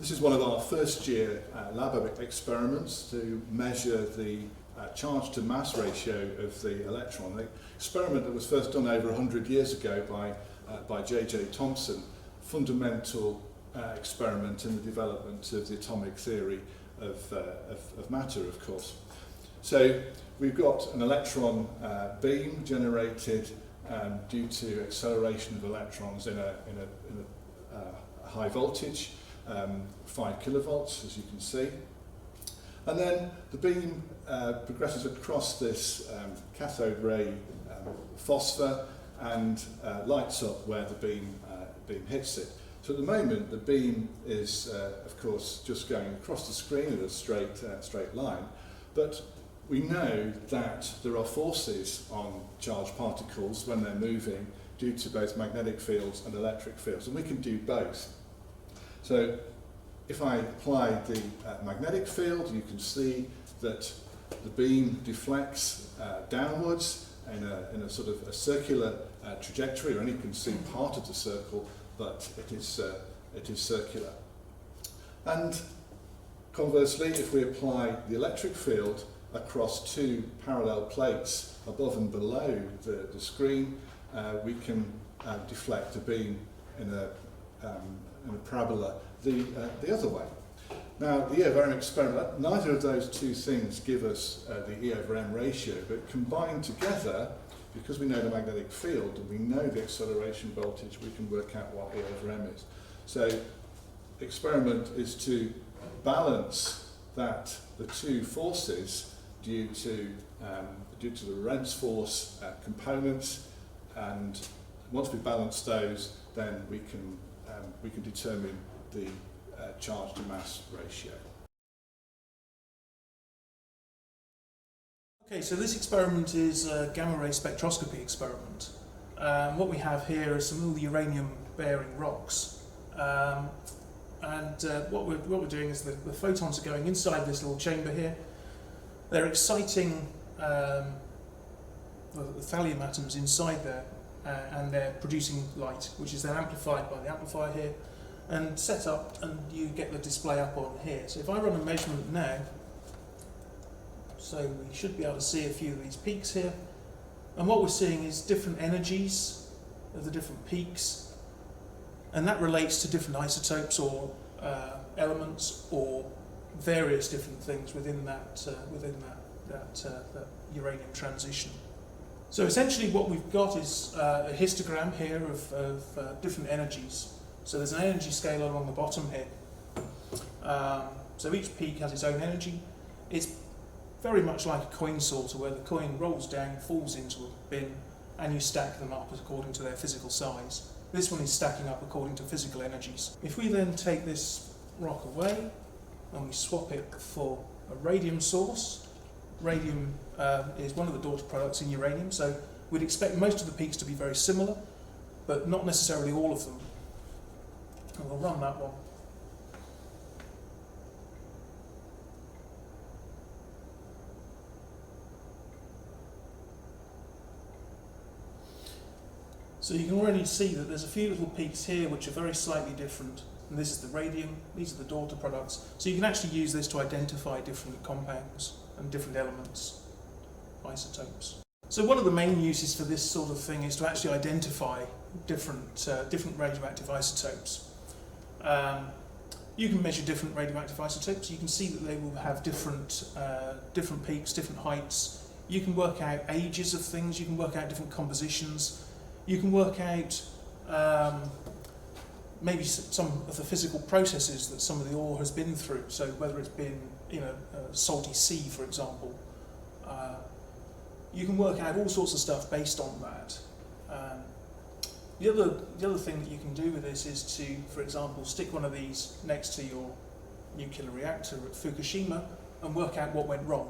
This is one of our first year lab experiments to measure the charge to mass ratio of the electron. The experiment that was first done over 100 years ago by J.J. Thomson, fundamental experiment in the development of the atomic theory of matter, of course. So we've got an electron beam generated due to acceleration of electrons in a high voltage, 5 kilovolts, as you can see. And then the beam progresses across this cathode ray phosphor and lights up where the beam hits it. So at the moment the beam is of course just going across the screen in a straight line, but we know that there are forces on charged particles when they're moving due to both magnetic fields and electric fields, and we can do both. So if I apply the magnetic field, you can see that the beam deflects downwards in a sort of a circular trajectory. You only can see part of the circle, but it is circular. And conversely, if we apply the electric field across two parallel plates above and below the screen, we can deflect the beam in a parabola the other way. Now, the E over M experiment, neither of those two things give us the E over M ratio, but combined together, because we know the magnetic field and we know the acceleration voltage, we can work out what E over M is. So the experiment is to balance the two forces due to the Lorentz force components, and once we balance those, then we can determine the charge to mass ratio. Okay, so this experiment is a gamma ray spectroscopy experiment. What we have here is some little uranium-bearing rocks, and what we're doing is the photons are going inside this little chamber here. They're exciting the thallium atoms inside there, and they're producing light, which is then amplified by the amplifier here and set up, and you get the display up on here. So if I run a measurement now, so we should be able to see a few of these peaks here, and what we're seeing is different energies of the different peaks, and that relates to different isotopes or elements or various different things within that uranium transition. So essentially what we've got is a histogram here of different energies. So there's an energy scale along the bottom here. So each peak has its own energy. It's very much like a coin sorter, where the coin rolls down, falls into a bin, and you stack them up according to their physical size. This one is stacking up according to physical energies. If we then take this rock away and we swap it for a radium source, radium is one of the daughter products in uranium, so we'd expect most of the peaks to be very similar, but not necessarily all of them. And we'll run that one. So you can already see that there's a few little peaks here which are very slightly different. And this is the radium, these are the daughter products. So you can actually use this to identify different compounds and different elements, isotopes. So one of the main uses for this sort of thing is to actually identify different radioactive isotopes. You can measure different radioactive isotopes. You can see that they will have different peaks, different heights. You can work out ages of things. You can work out different compositions. You can work out maybe some of the physical processes that some of the ore has been through. So whether it's been a salty sea, for example. You can work out all sorts of stuff based on that. The other thing that you can do with this is to, for example, stick one of these next to your nuclear reactor at Fukushima and work out what went wrong.